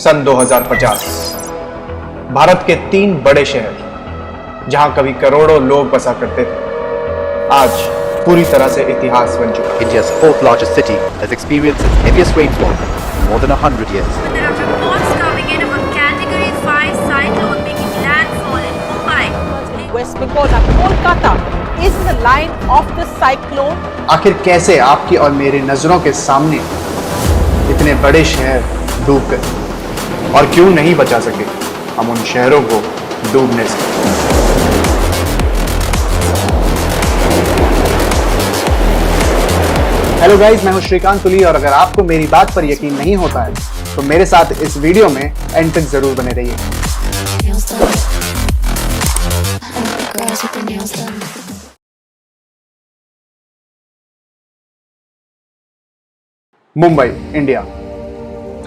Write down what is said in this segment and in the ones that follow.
सन 2050 भारत के 3 बड़े शहर जहां कभी करोड़ों लोग बसा करते थे आज पूरी तरह से इतिहास बन चुका है। India's fourth largest city has experienced its heaviest rainfall in more than 100 years. There are reports coming in of a Category 5 cyclone making landfall in Mumbai. West Bengal and Kolkata is in the line of the cyclone. आखिर कैसे आपकी और मेरी नजरों के सामने इतने बड़े शहर डूब गए और क्यों नहीं बचा सके हम उन शहरों को डूबने से। हेलो गाइस, मैं हूं श्रीकांत तुली और अगर आपको मेरी बात पर यकीन नहीं होता है तो मेरे साथ इस वीडियो में एंड तक जरूर बने रहिए। मुंबई, इंडिया।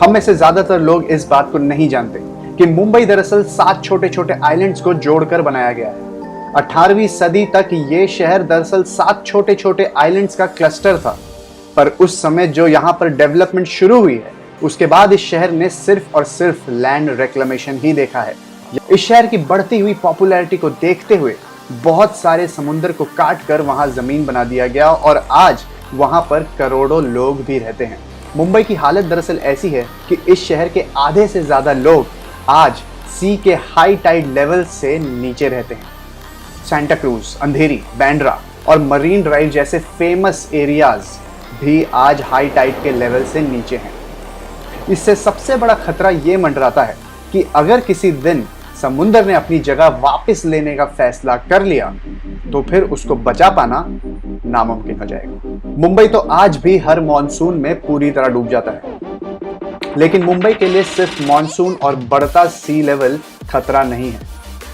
हम में से ज्यादातर लोग इस बात को नहीं जानते कि मुंबई दरअसल 7 छोटे छोटे आइलैंड्स को जोड़कर बनाया गया है। 18वीं सदी तक ये शहर दरअसल 7 छोटे छोटे आइलैंड्स का क्लस्टर था, पर उस समय जो यहाँ पर डेवलपमेंट शुरू हुई है उसके बाद इस शहर ने सिर्फ और सिर्फ लैंड रिक्लेमेशन ही देखा है। इस शहर की बढ़ती हुई पॉपुलैरिटी को देखते हुए बहुत सारे समुद्र को काट कर वहां जमीन बना दिया गया और आज वहां पर करोड़ों लोग भी रहते हैं। मुंबई की हालत दरअसल ऐसी है कि इस शहर के आधे से ज्यादा लोग आज सी के हाई टाइड लेवल से नीचे रहते हैं। सेंटा क्रूज, अंधेरी, बैंड्रा और मरीन ड्राइव जैसे फेमस एरियाज भी आज हाई टाइड के लेवल से नीचे हैं। इससे सबसे बड़ा खतरा ये मंडराता है कि अगर किसी दिन समुद्र ने अपनी जगह वापस लेने का फैसला कर लिया तो फिर उसको बचा पाना नामुमकिन हो जाएगा। मुंबई तो आज भी हर मॉनसून में पूरी तरह डूब जाता है, लेकिन मुंबई के लिए सिर्फ मॉनसून और बढ़ता सी लेवल खतरा नहीं है,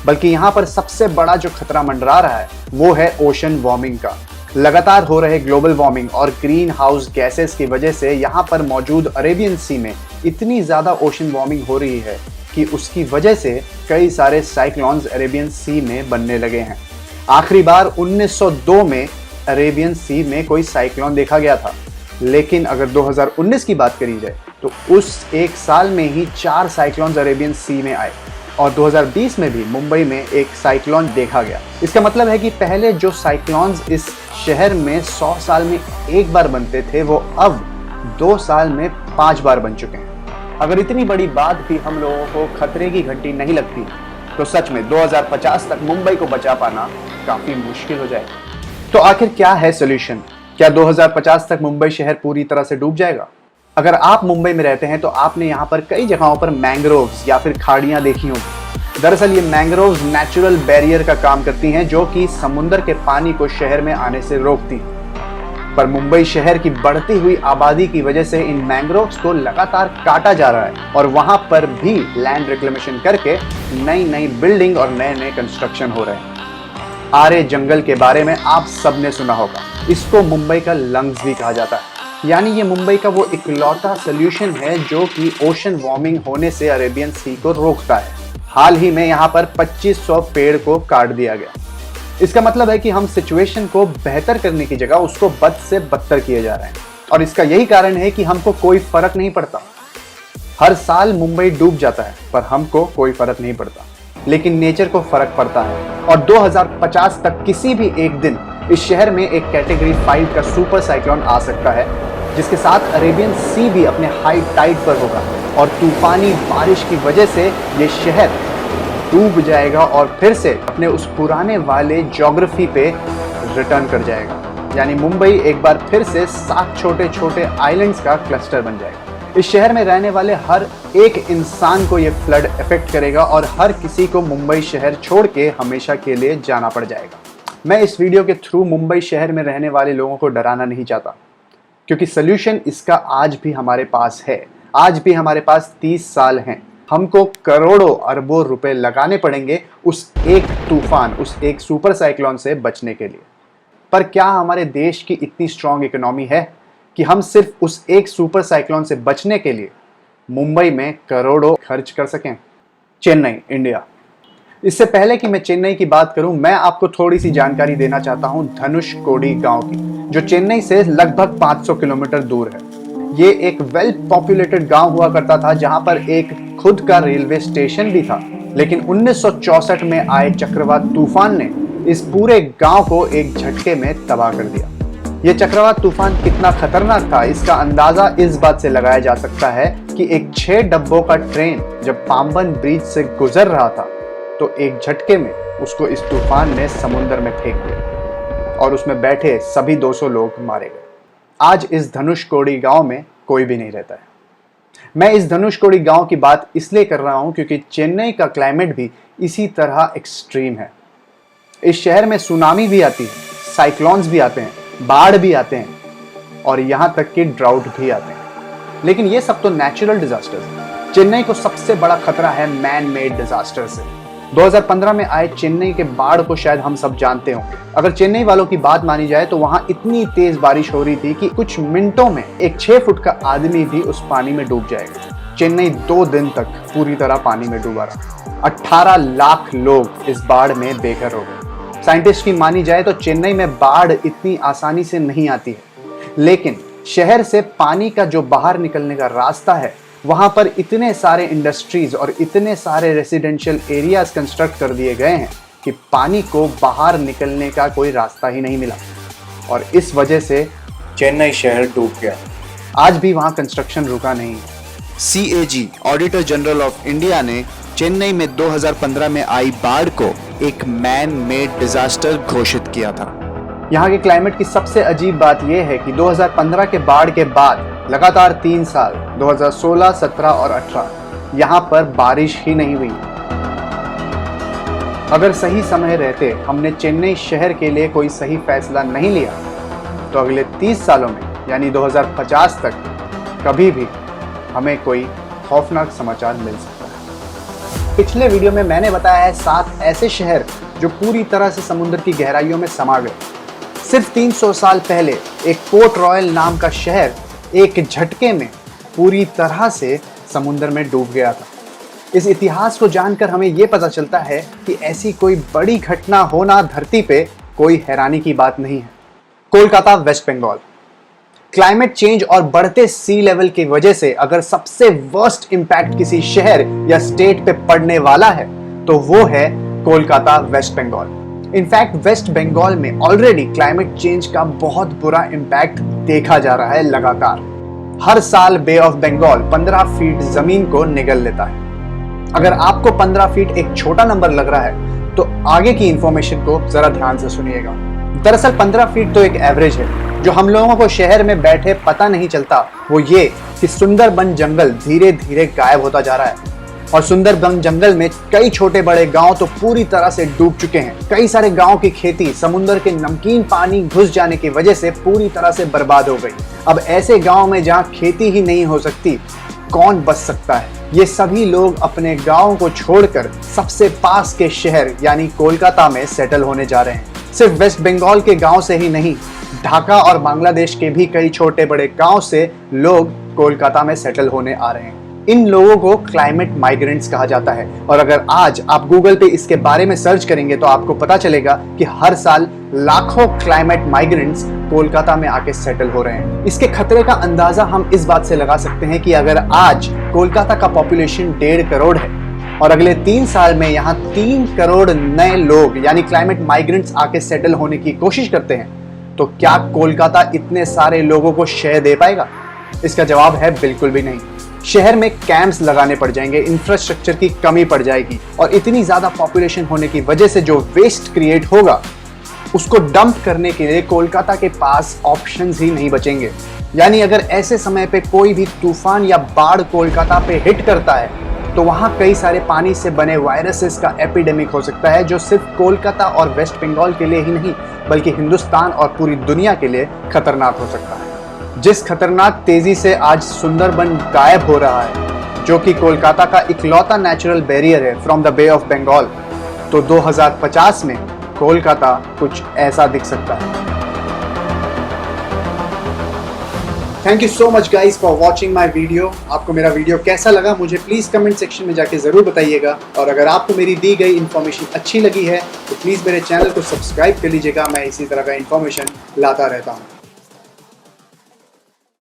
बल्कि यहाँ पर सबसे बड़ा जो खतरा मंडरा रहा है वो है ओशन वार्मिंग का। लगातार हो रहे ग्लोबल वार्मिंग और ग्रीन हाउस गैसेस की वजह से यहाँ पर मौजूद अरेबियन सी में इतनी ज्यादा ओशन वार्मिंग हो रही है कि उसकी वजह से कई सारे साइक्लोन्स अरेबियन सी में बनने लगे हैं। आखिरी बार 1902 में अरेबियन सी में कोई साइक्लोन देखा गया था, लेकिन अगर 2019 की बात करी जाए तो उस एक साल में ही 4 साइक्लोन्स अरेबियन सी में आए और 2020 में भी मुंबई में एक साइक्लोन देखा गया। इसका मतलब है कि पहले जो साइक्लोन्स इस शहर में 100 साल में एक बार बनते थे वो अब 2 साल में 5 बार बन चुके हैं। अगर इतनी बड़ी बात भी हम लोगों को खतरे की घंटी नहीं लगती तो सच में 2050 तक मुंबई को बचा पाना काफी मुश्किल हो जाएगा। तो आखिर क्या है सॉल्यूशन? क्या 2050 तक मुंबई शहर पूरी तरह से डूब जाएगा? अगर आप मुंबई में रहते हैं तो आपने यहाँ पर कई जगहों पर मैंग्रोव्स या फिर खाड़ियां देखी होंगी। दरअसल ये मैंग्रोव्स नेचुरल बैरियर का काम करती हैं जो कि समुद्र के पानी को शहर में आने से रोकती है। पर मुंबई शहर की बढ़ती हुई आबादी की वजह से इन मैंग्रोव्स को लगातार काटा जा रहा है और वहां पर भी लैंड रिक्लेमेशन करके नई नई बिल्डिंग और नए नए कंस्ट्रक्शन हो रहे हैं। आरे जंगल के बारे में आप सबने सुना होगा, इसको मुंबई का लंग्स भी कहा जाता है। यानी ये मुंबई का वो इकलौता सोल्यूशन है जो कि ओशन वार्मिंग होने से अरेबियन सी को रोकता है। हाल ही में यहाँ पर 2500 पेड़ को काट दिया गया। इसका मतलब है कि हम सिचुएशन को बेहतर करने की जगह उसको बद से बदतर किए जा रहे हैं और इसका यही कारण है कि हमको कोई फर्क नहीं पड़ता। हर साल मुंबई डूब जाता है पर हमको कोई फर्क नहीं पड़ता, लेकिन नेचर को फर्क पड़ता है और 2050 तक किसी भी एक दिन इस शहर में एक कैटेगरी 5 का सुपर साइक्लोन आ सकता है जिसके साथ अरेबियन सी भी अपने हाई टाइड पर होगा और तूफानी बारिश की वजह से ये शहर डूब जाएगा और फिर से अपने उस पुराने वाले ज्योग्राफी पे रिटर्न कर जाएगा। यानी मुंबई एक बार फिर से 7 छोटे छोटे आइलैंड्स का क्लस्टर बन जाएगा। इस शहर में रहने वाले हर एक इंसान को ये फ्लड इफेक्ट करेगा और हर किसी को मुंबई शहर छोड़ के हमेशा के लिए जाना पड़ जाएगा। मैं इस वीडियो के थ्रू मुंबई शहर में रहने वाले लोगों को डराना नहीं चाहता, क्योंकि सोल्यूशन इसका आज भी हमारे पास है। आज भी हमारे पास 30 साल हैं। हमको करोड़ों अरबों रुपए लगाने पड़ेंगे उस एक तूफान, उस एक सुपर साइक्लोन से बचने के लिए। पर क्या हमारे देश की इतनी स्ट्रांग इकोनॉमी है कि हम सिर्फ उस एक सुपर साइक्लोन से बचने के लिए मुंबई में करोड़ों खर्च कर सकें? चेन्नई, इंडिया। इससे पहले कि मैं चेन्नई की बात करूं, मैं आपको थोड़ी सी जानकारी देना चाहता हूं धनुषकोडी गांव की, जो चेन्नई से लगभग 500 किलोमीटर दूर है। ये एक वेल पॉपुलेटेड गांव हुआ करता था जहां पर एक खुद का रेलवे स्टेशन भी था। लेकिन 1964 में आए चक्रवात तूफान ने इस पूरे गांव को एक झटके में तबाह कर दिया। ये चक्रवात तूफान कितना खतरनाक था इसका अंदाजा इस बात से लगाया जा सकता है कि एक 6 डब्बों का ट्रेन जब पाम्बन ब्रिज से गुजर रहा था तो एक झटके में उसको इस तूफान ने समुद्र में फेंक दिया और उसमें बैठे सभी 200 लोग मारे गए। आज इस धनुषकोडी गांव में कोई भी नहीं रहता है। मैं इस धनुषकोडी गांव की बात इसलिए कर रहा हूं क्योंकि चेन्नई का क्लाइमेट भी इसी तरह एक्सट्रीम है। इस शहर में सुनामी भी आती है, साइक्लोन्स भी आते हैं, बाढ़ भी आते हैं और यहां तक कि ड्राउट भी आते हैं। लेकिन ये सब तो नेचुरल डिजास्टर्स हैं। चेन्नई को सबसे बड़ा खतरा है मैन मेड डिजास्टर से। 2015 में आए चेन्नई के बाढ़ को शायद हम सब जानते होंगे। अगर चेन्नई वालों की बात मानी जाए तो वहां इतनी तेज बारिश हो रही थी कि कुछ मिनटों में एक 6 फुट का आदमी भी उस पानी में डूब जाएगा। चेन्नई 2 दिन तक पूरी तरह पानी में डूबा रहा। 18 लाख लोग इस बाढ़ में बेघर हो गए। साइंटिस्ट की मानी जाए तो चेन्नई में बाढ़ इतनी आसानी से नहीं आती है, लेकिन शहर से पानी का जो बाहर निकलने का रास्ता है वहां पर इतने सारे इंडस्ट्रीज और इतने सारे रेसिडेंशियल एरियाज कंस्ट्रक्ट कर दिए गए हैं कि पानी को बाहर निकलने का कोई रास्ता ही नहीं मिला और इस वजह से चेन्नई शहर डूब गया। आज भी वहां कंस्ट्रक्शन रुका नहीं है। CAG auditor general of India ने चेन्नई में 2015 में आई बाढ़ को एक मैन मेड डिजास्टर घोषित किया था। यहाँ के क्लाइमेट की सबसे अजीब बात यह है कि 2015 के बाढ़ के बाद लगातार 3 साल 2016, 17 और 18 यहाँ पर बारिश ही नहीं हुई। अगर सही समय रहते हमने चेन्नई शहर के लिए कोई सही फैसला नहीं लिया तो अगले 30 सालों में यानी 2050 तक कभी भी हमें कोई खौफनाक समाचार मिल सकता है। पिछले वीडियो में मैंने बताया है 7 ऐसे शहर जो पूरी तरह से समुद्र की गहराइयों में समा गए। सिर्फ 300 साल पहले एक पोर्ट रॉयल नाम का शहर एक झटके में पूरी तरह से समुद्र में डूब गया था। इस इतिहास को जानकर हमें यह पता चलता है कि ऐसी कोई बड़ी घटना होना धरती पे कोई हैरानी की बात नहीं है। Kolkata, west Bengal. Climate change और बढ़ते सी लेवल की वजह से अगर सबसे वर्स्ट इंपैक्ट किसी शहर या स्टेट पे पड़ने वाला है तो वो है Kolkata, west Bengal. In fact west Bengal में ऑलरेडी क्लाइमेट चेंज का बहुत बुरा इंपैक्ट देखा जा रहा है लगातार। हर साल बे ऑफ बंगाल 15 फीट जमीन को निगल लेता है। अगर आपको 15 फीट एक छोटा नंबर लग रहा है तो आगे की इंफॉर्मेशन को जरा ध्यान से सुनिएगा। दरअसल 15 फीट तो एक एवरेज है। जो हम लोगों को शहर में बैठे पता नहीं चलता वो ये कि सुंदरबन जंगल धीरे धीरे गायब होता जा रहा है और सुंदरबन जंगल में कई छोटे बड़े गांव तो पूरी तरह से डूब चुके हैं। कई सारे गांव की खेती समुद्र के नमकीन पानी घुस जाने की वजह से पूरी तरह से बर्बाद हो गई। अब ऐसे गांव में जहां खेती ही नहीं हो सकती, कौन बच सकता है? ये सभी लोग अपने गांव को छोड़कर सबसे पास के शहर यानी कोलकाता में सेटल होने जा रहे हैं। सिर्फ वेस्ट बंगाल के गांव से ही नहीं, ढाका और बांग्लादेश के भी कई छोटे बड़े गांव से लोग कोलकाता में सेटल होने आ रहे हैं। इन लोगों को क्लाइमेट माइग्रेंट्स कहा जाता है और अगर आज आप गूगल पे इसके बारे में सर्च करेंगे तो आपको पता चलेगा कि हर साल लाखों क्लाइमेट माइग्रेंट्स कोलकाता में आके सेटल हो रहे हैं। इसके खतरे का अंदाजा हम इस बात से लगा सकते हैं कि अगर आज कोलकाता का पॉपुलेशन 1.5 करोड़ है और अगले 3 साल में यहाँ 3 करोड़ नए लोग यानी क्लाइमेट माइग्रेंट्स आके सेटल होने की कोशिश करते हैं तो क्या कोलकाता इतने सारे लोगों को शय दे पाएगा? इसका जवाब है बिल्कुल भी नहीं। शहर में कैंप्स लगाने पड़ जाएंगे, इंफ्रास्ट्रक्चर की कमी पड़ जाएगी और इतनी ज्यादा पॉपुलेशन होने की वजह से जो वेस्ट क्रिएट होगा उसको डंप करने के लिए कोलकाता के पास ऑप्शंस ही नहीं बचेंगे। यानी अगर ऐसे समय पे कोई भी तूफान या बाढ़ कोलकाता पे हिट करता है तो वहां कई सारे पानी से बने वायरसेस का एपिडेमिक हो सकता है जो सिर्फ कोलकाता और वेस्ट बंगाल के लिए ही नहीं बल्कि हिंदुस्तान और पूरी दुनिया के लिए खतरनाक हो सकता है। जिस खतरनाक तेजी से आज सुंदरबन गायब हो रहा है जो कि कोलकाता का इकलौता नेचुरल बैरियर है from the Bay of Bengal, तो 2050 में कोलकाता कुछ ऐसा दिख सकता है। Thank you so much guys for watching my video. आपको मेरा वीडियो कैसा लगा मुझे प्लीज़ कमेंट सेक्शन में जाके ज़रूर बताइएगा और अगर आपको मेरी दी गई इन्फॉर्मेशन अच्छी लगी है तो प्लीज़ मेरे चैनल को सब्सक्राइब कर लीजिएगा। मैं इसी तरह का इन्फॉर्मेशन लाता रहता हूँ।